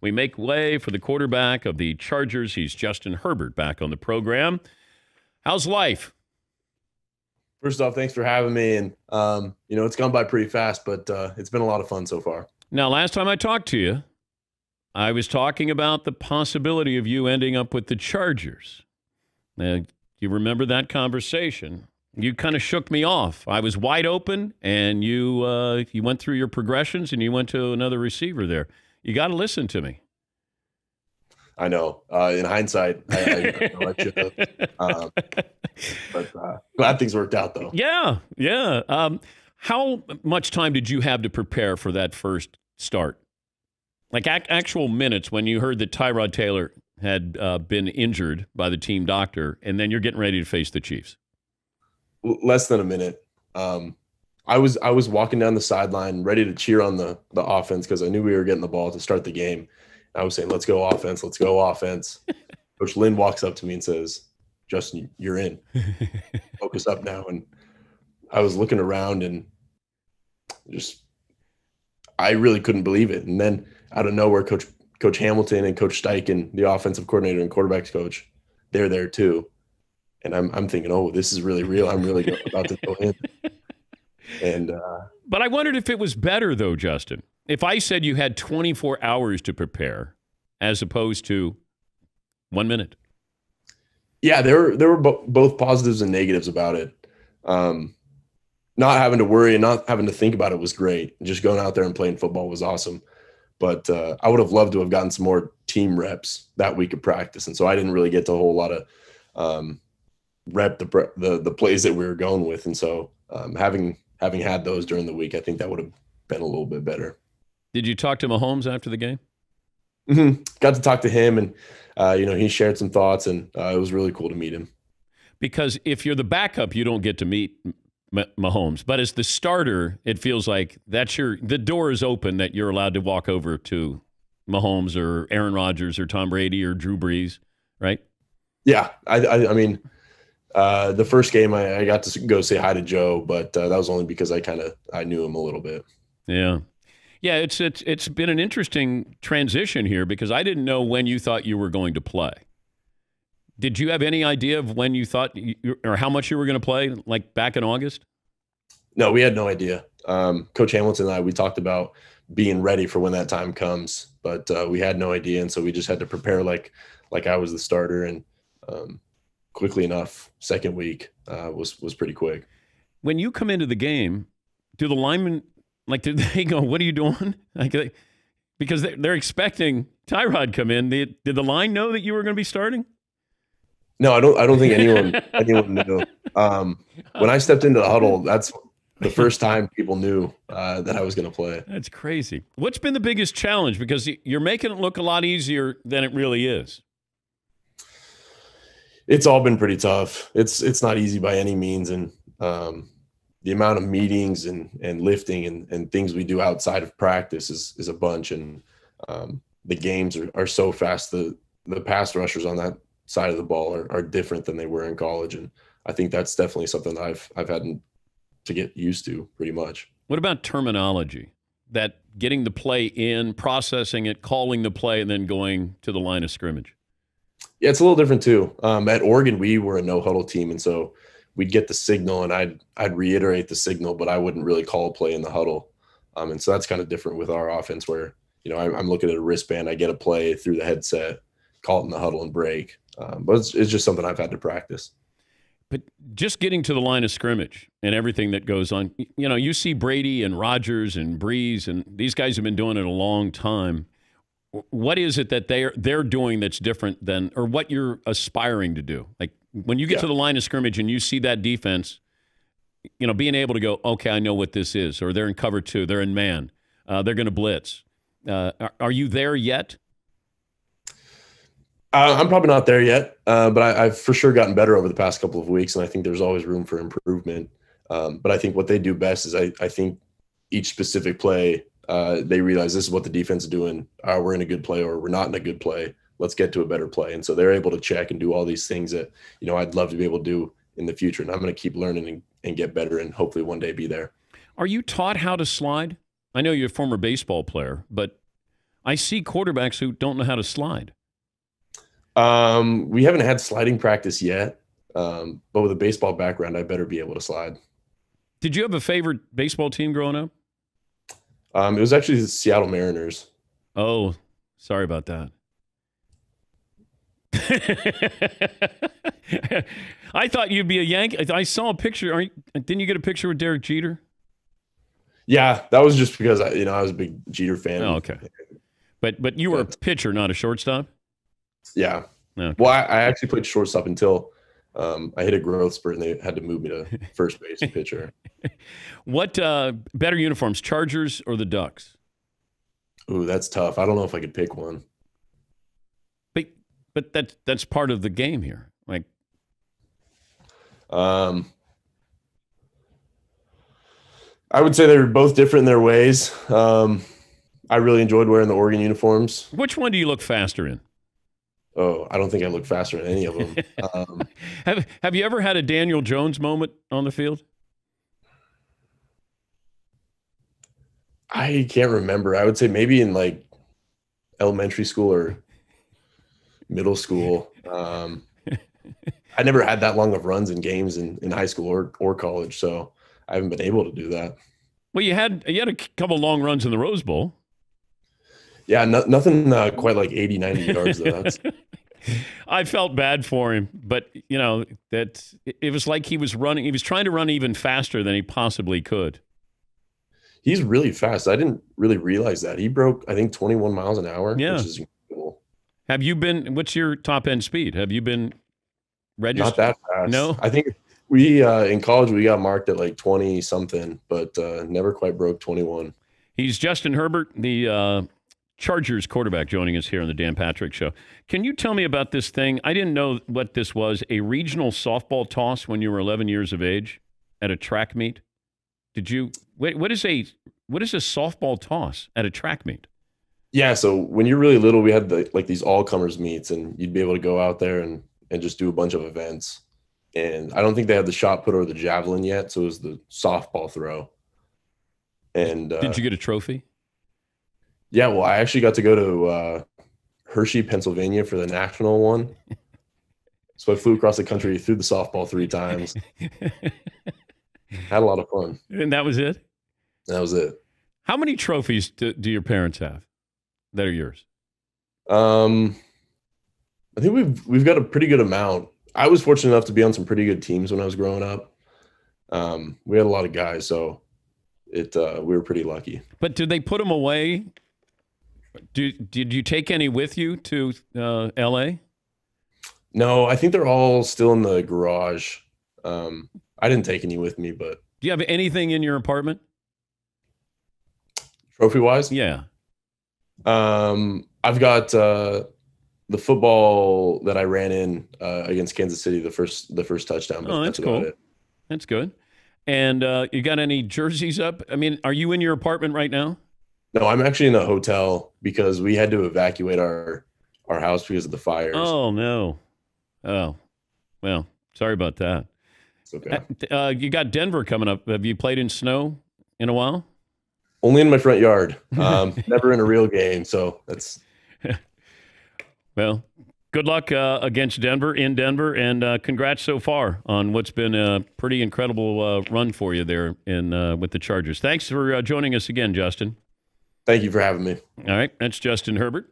We make way for the quarterback of the Chargers. He's Justin Herbert back on the program. How's life? First off, thanks for having me. And, it's gone by pretty fast, but it's been a lot of fun so far. Now, last time I talked to you, I was talking about the possibility of you ending up with the Chargers. Now, you remember that conversation? You kind of shook me off. I was wide open, and you went through your progressions, and you went to another receiver there. You got to listen to me. I know. In hindsight, I should have. But glad things worked out, though. Yeah. How much time did you have to prepare for that first start? Like actual minutes when you heard that Tyrod Taylor had been injured by the team doctor, and then you're getting ready to face the Chiefs? Less than a minute. I was walking down the sideline ready to cheer on the offense because I knew we were getting the ball to start the game. I was saying, let's go offense, let's go offense. Coach Lynn walks up to me and says, Justin, you're in. Focus up now. And I was looking around and I really couldn't believe it. And then out of nowhere, Coach Hamilton and Coach Steichen, the offensive coordinator and quarterbacks coach, they're there too. And I'm thinking, oh, this is really real. I'm really about to go in. And but I wondered if it was better, though, Justin, if I said you had 24 hours to prepare as opposed to 1 minute. Yeah, there were both positives and negatives about it. Not having to worry and not having to think about it was great. Just going out there and playing football was awesome. But I would have loved to have gotten some more team reps that week of practice. And so I didn't really get to a whole lot of rep the plays that we were going with. And so having had those during the week, I think that would have been a little bit better. Did you talk to Mahomes after the game? Mm-hmm. Got to talk to him, and he shared some thoughts, and it was really cool to meet him. Because if you're the backup, you don't get to meet Mahomes, but as the starter, it feels like the door is open that you're allowed to walk over to Mahomes or Aaron Rodgers or Tom Brady or Drew Brees, right? Yeah, I mean, the first game I got to go say hi to Joe, but that was only because I knew him a little bit. Yeah. Yeah, it's been an interesting transition here because I didn't know when you thought you were going to play. Did you have any idea of when you thought or how much you were going to play, like back in August? No, we had no idea. Coach Hamilton and I, we talked about being ready for when that time comes, but we had no idea, and so we just had to prepare like I was the starter, and quickly enough, second week was pretty quick. When you come into the game, do the linemen – did they go, what are you doing? Because they're expecting Tyrod come in. Did the line know that you were going to be starting? No, I don't think anyone knew. When I stepped into the huddle, that's the first time people knew that I was going to play. That's crazy. What's been the biggest challenge? Because you're making it look a lot easier than it really is. It's all been pretty tough. It's not easy by any means, and the amount of meetings and lifting and things we do outside of practice is a bunch. And the games are so fast. The pass rushers on that side of the ball are different than they were in college. And I think that's definitely something I've had to get used to pretty much. What about terminology? That getting the play in, processing it, calling the play, and then going to the line of scrimmage? Yeah, it's a little different too. At Oregon, we were a no-huddle team, and so we'd get the signal, and I'd reiterate the signal, but I wouldn't really call a play in the huddle. And so that's kind of different with our offense where, I'm looking at a wristband, I get a play through the headset, call it in the huddle and break. But it's just something I've had to practice. But just getting to the line of scrimmage and everything that goes on, you see Brady and Rodgers and Brees, and these guys have been doing it a long time. What is it that they're doing that's different than, or what you're aspiring to do? Like when you get to the line of scrimmage and you see that defense, being able to go, okay, I know what this is, or they're in cover two, they're in man, they're going to blitz. Are you there yet? I'm probably not there yet, but I've for sure gotten better over the past couple of weeks, and I think there's always room for improvement. But I think what they do best is I think each specific play, they realize this is what the defense is doing. We're in a good play or we're not in a good play. Let's get to a better play. And so they're able to check and do all these things that, I'd love to be able to do in the future. And I'm going to keep learning and get better and hopefully one day be there. Are you taught how to slide? I know you're a former baseball player, but I see quarterbacks who don't know how to slide. We haven't had sliding practice yet, but with a baseball background, I better be able to slide. Did you have a favorite baseball team growing up? It was actually the Seattle Mariners. Oh, sorry about that. I thought you'd be a Yankee. I saw a picture. Didn't you get a picture with Derek Jeter? Yeah, that was just because I was a big Jeter fan. Oh, okay. But you were a pitcher, not a shortstop? Yeah. Okay. Well, I actually played shortstop until I hit a growth spurt and they had to move me to first base and pitcher. What better uniforms, Chargers or the Ducks? Ooh, that's tough. I don't know if I could pick one. But that's part of the game here. Like, I would say they're both different in their ways. I really enjoyed wearing the Oregon uniforms. which one do you look faster in? Oh, I don't think I look faster in any of them. Have you ever had a Daniel Jones moment on the field? I can't remember. I would say maybe in like elementary school or middle school. I never had that long of runs in games in high school or college, so I haven't been able to do that. Well, you had a couple long runs in the Rose Bowl. Yeah, nothing quite like 80, 90 yards though. I felt bad for him, but that it was like he was running. He was trying to run even faster than he possibly could. He's really fast. I didn't really realize that. He broke, I think, 21 miles an hour, Yeah. which is incredible. Have you been? What's your top end speed? Have you been registered? Not that fast. No, I think we in college we got marked at like 20 something, but never quite broke 21. He's Justin Herbert, the Chargers quarterback, joining us here on the Dan Patrick Show. Can you tell me about this thing? I didn't know what this was. A regional softball toss when you were 11 years of age at a track meet. Did you? Wait, what is a softball toss at a track meet? Yeah, so when you're really little, we had these all-comers meets, and you'd be able to go out there and just do a bunch of events. And I don't think they had the shot put or the javelin yet, so it was the softball throw. And did you get a trophy? Yeah, well, I actually got to go to Hershey, Pennsylvania for the national one. So I flew across the country, threw the softball 3 times. Had a lot of fun. And that was it? That was it. How many trophies do your parents have that are yours? I think we've got a pretty good amount. I was fortunate enough to be on some pretty good teams when I was growing up. We had a lot of guys, so we were pretty lucky. But did they put them away? Did you take any with you to L.A.? No, I think they're all still in the garage. I didn't take any with me, but Do you have anything in your apartment? Trophy-wise? Yeah. I've got the football that I ran in against Kansas City, the first touchdown. But that's cool. It. That's good. And you got any jerseys up? I mean, are you in your apartment right now? No, I'm actually in a hotel because we had to evacuate our house because of the fires. Oh, no. Oh, well, sorry about that. It's okay. You got Denver coming up. Have you played in snow in a while? Only in my front yard. Never in a real game, so that's... Well, good luck against Denver, in Denver, and congrats so far on what's been a pretty incredible run for you there with the Chargers. Thanks for joining us again, Justin. Thank you for having me. All right, that's Justin Herbert.